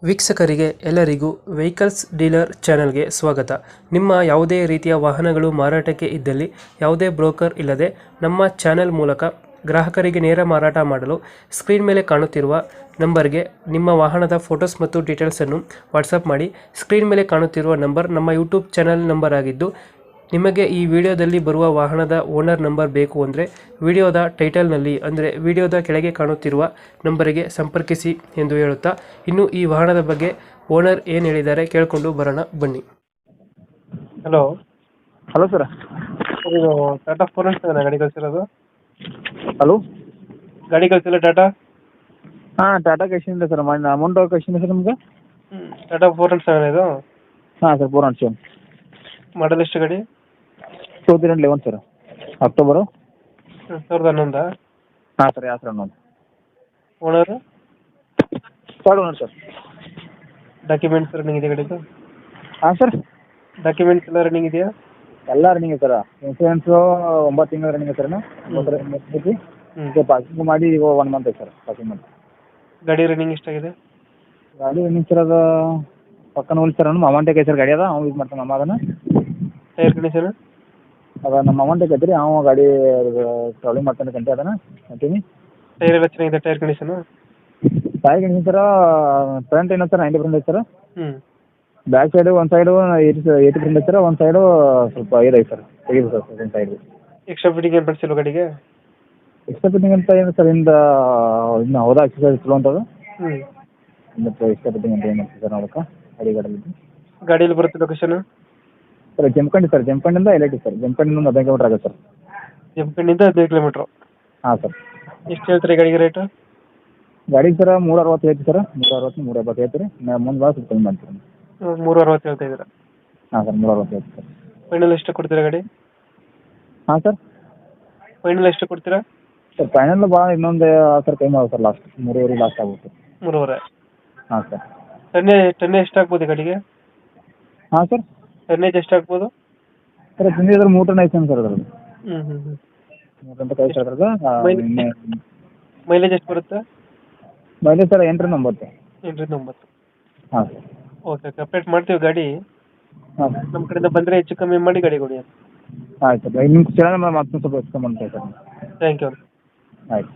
ವೀಕ್ಷಕರಿಗೆ ಎಲ್ಲರಿಗೂ vehicles dealer ಚಾನೆಲ್ಗೆ ಸ್ವಾಗತ. ನಿಮ್ಮ ಯಾವುದೇ ರೀತಿಯ ವಾಹನಗಳು ಮಾರಾಟಕ್ಕೆ ಇದ್ದಲ್ಲಿ ಯಾವುದೇ ಬ್ರೋಕರ್ ಇಲ್ಲದೆ ನಮ್ಮ ಚಾನೆಲ್ ಮೂಲಕ ಗ್ರಾಹಕರಿಗೆ ನೇರ ಮಾರಾಟ ಮಾಡಲು ಸ್ಕ್ರೀನ್ ಮೇಲೆ ಕಾಣುತ್ತಿರುವ ನಂಬರ್ಗೆ ನಿಮ್ಮ ವಾಹನದ ಫೋಟೋಸ್ ಮತ್ತು ಡೀಟೇಲ್ಸನ್ನು ವಾಟ್ಸಪ್ ಮಾಡಿ. ಸ್ಕ್ರೀನ್ ಮೇಲೆ ಕಾಣುತ್ತಿರುವ ನಂಬರ್ ನಮ್ಮ ಯೂಟ್ಯೂಬ್ ಚಾನೆಲ್ ನಂಬರ್ ಆಗಿದ್ದು, ನಿಮಗೆ ಈ ವಿಡಿಯೋದಲ್ಲಿ ಬರುವ ವಾಹನದ ಓನರ್ ನಂಬರ್ ಬೇಕು ಅಂದರೆ ವಿಡಿಯೋದ ಟೈಟಲ್ನಲ್ಲಿ ಅಂದರೆ ವಿಡಿಯೋದ ಕೆಳಗೆ ಕಾಣುತ್ತಿರುವ ನಂಬರಿಗೆ ಸಂಪರ್ಕಿಸಿ ಎಂದು ಹೇಳುತ್ತಾ, ಇನ್ನು ಈ ವಾಹನದ ಬಗ್ಗೆ ಓನರ್ ಏನು ಹೇಳಿದ್ದಾರೆ ಕೇಳಿಕೊಂಡು ಬರೋಣ ಬನ್ನಿ. Hello hello sir. ಇದು ಟಾಟಾ ಫೋರೆನ್ಸ್ ಗಾಡಿ ಕಳಿಸಿರೋದು? ಹಲೋ, ಗಾಡಿ ಕಳಿಸಿಲ್ಲ ಟಾಟಾ? ಹಾಂ ಟಾಟಾ ಕಳಿಸಿದ್ದೆ ಸರ್. ಮೊನ್ನೆ ಅಮೌಂಟ್ ಕಳಿಸಿದ್ದೆ ಸರ್ ನಿಮಗೆ. ಟಾಟಾ ಫೋರೆನ್ಸ್ ಇದು? ಹಾಂ ಸರ್, 407 ಮಾಡಲ್ ಎಷ್ಟು ಗಾಡಿ? 2011 ಸರ್, ಅಕ್ಟೋಬರು 2011. ಹಾಂ sir, 2011. Owner? Third owner sir. Documents running ಇದೆ ಗಾಡಿದು? ಹಾಂ ಸರ್, ಡಾಕ್ಯುಮೆಂಟ್ಸ್ ಎಲ್ಲ ರನ್ನಿಂಗ್ ಇದೆಯಾ? ಎಲ್ಲ ರನ್ನಿಂಗ್ ಸರ್. ಇನ್ಸೂರೆನ್ಸು 9 ತಿಂಗಳು ರನ್ನಿಂಗ್ ಸರ್. ಪಾಸಿಂಗ್ ಮಾಡಿ ಈಗ 1 ಮಂತ್ ಐತೆ ಸರ್ ಪಾಸಿಂಗ್ ಮಾಡಿ. ಗಾಡಿ ರನ್ನಿಂಗ್ ಎಷ್ಟಾಗಿದೆ? ಗಾಡಿ ರನ್ನಿಂಗ್ ಸರ್ ಅದು ಪಕ್ಕನ ಹೋಗಿ ಸರ್. ನಮ್ಮ ಅಮೌಂಟ್ ಐತೆ ಸರ್, ಗಾಡಿ ಅದ ಅವ್ನು ಯೂಸ್ ಮಾಡ್ತಾನೆ ನಮ್ಮ ಅದನ್ನು. Tyre condition? ಅದ ನಮ್ಮ ಅಮೌಂಟ್ ಐತೆ ರೀ, ಅವ ಗಾಡಿ ಟ್ರಾವೆಲಿಂಗ್ ಮಾಡ್ತಾನೆ ಗಂಟೆ ಅದನ್ನು ಕಂಟಿನ್ಯೂ. ಟೈರ್ ಎಲ್ಲ ಚೆನ್ನಾಗಿದೆ? Tyre condition? Tyre condition sir front ಏನೋ ಸರ್ 90% ಐತೆ ಸರ್. ಹ್ಞೂ. ಬ್ಯಾಕ್ ಸೈಡು ಒಂದು ಸೈಡು 80% ಐತೆ ಸರ್, ಒಂದು ಸೈಡು ಸ್ವಲ್ಪ ಇದೈತೆ ಸರ್, ತೆಗಿದು ಸರ್ ಒಂದು ಸೈಡು. ಎಕ್ಸ್ಟ್ರಾ ಫಿಟ್ಟಿಂಗ್ ಏನು ಬಡಿಸಿಲ್ಲ ಗಾಡಿಗೆ? ಎಕ್ಸ್ಟ್ರಾ ಫಿಟ್ಟಿಂಗ್ ಅಂತ ಏನು ಸರ್, ಇನ್ನು ಹೌದಾ ಎಕ್ಸಸೈಸ್ ಚಲೋ ಅಂತದು. ಹ್ಞೂ. ಮತ್ತು ಎಕ್ಸ್ಟ್ರಾ ಫಿಟ್ಟಿಂಗ್ ಅಂತ ಏನು ಮಾಡ್ತೀವಿ ಸರ್ ನೋಡಕ್ಕೆ ಗಾಡಿಗಳಲ್ಲಿ. ಗಾಡಿಯಲ್ಲಿ ಬರುತ್ತೆ ಲೊಕೇಶನ್? ಸರ್ ಜಮಖಂಡಿ ಸರ್, ಜಮಖಂಡಿಂದ LIT ಸರ್. ಜಮಖಂಡಿಂದ 15 ಕಿಲೋಮೀಟ್ರ್ ಆಗುತ್ತೆ ಸರ್. ಜಮಖಂಡಿಂದ 15 ಕಿಲೋಮೀಟ್ರು? ಹಾಂ ಸರ್. ಎಷ್ಟು ಹೇಳ್ತೀರಿ ಗಾಡಿಗೆ ರೇಟು? ಗಾಡಿಗೆ ಸರ್ 360 ಐತಿ ಸರ್. 360 370 ಐತಿ ರೀ. ಮುಂದೆ ಭಾಳ ಸ್ವಲ್ಪ ಕಮ್ಮಿ ಮಾಡ್ತೀವಿ. 360 ಹೇಳ್ತಾ ಇದ್ದೀರಾ? ಹಾಂ ಸರ್, 360 ಐತಿ ಸರ್. ಫೈನಲ್ ಎಷ್ಟು ಕೊಡ್ತೀರಾ ಗಾಡಿ? ಹಾಂ ಸರ್, ಫೈನಲ್ ಎಷ್ಟು ಕೊಡ್ತೀರಾ? ಸರ್ ಫೈನಲ್ ಭಾಳ ಇನ್ನೊಂದು ಸರ್ ಕಮ್ಮಿ ಆಗುತ್ತೆ ಸರ್, ಲಾಸ್ಟ್ 3.5 ಲಾಸ್ಟ್ ಆಗುತ್ತೆ. 3.5? ಹಾಂ ಸರ್. ಟನ್ನೇ ಎಷ್ಟು ಆಗ್ಬೋದು ಗಾಡಿಗೆ? ಹಾಂ ಸರ್, ಟನ್ನೇಜ್ ಎಷ್ಟು ಆಗ್ಬೋದು? ಸರ್ ತಿಂದಿದ್ರೆ 3 ಟನ್ ಐತೆ ಸರ್ ಅದ್ರಲ್ಲಿ. ಹ್ಞೂ ಹ್ಞೂ ಹ್ಞೂ. 3 ಟನ್ ಕೈ ಸರ್ ಅದ್ರಾಗ. ಮೈಲೇಜ್ ಎಷ್ಟು ಬರುತ್ತೆ? ಮೈಲೇಜ್ ಸರ್ 8 ರಿಂದ 9. 8 ರಿಂದ 9? ಹಾಂ ಸರ್. ಓಕೆ, ಅಪ್ಡೇಟ್ ಮಾಡ್ತೀವಿ ಗಾಡಿ. ಹಾಂ ನಮ್ಮ ಕಡೆಯಿಂದ ಬಂದರೆ ಹೆಚ್ಚು ಕಮ್ಮಿ ಮಾಡಿ ಗಾಡಿ ಕೊಡಿ. ಆಯ್ತು ಸರ್, ನಿಮ್ಮ ಚಾನಲ್ ಮತ್ತೊಂದು ಸ್ವಲ್ಪ ಹೆಚ್ಚು ಕಮ್ಮಿ ಮಾಡ್ತೀವಿ ಸರ್. Thank you. ಆಯ್ತು.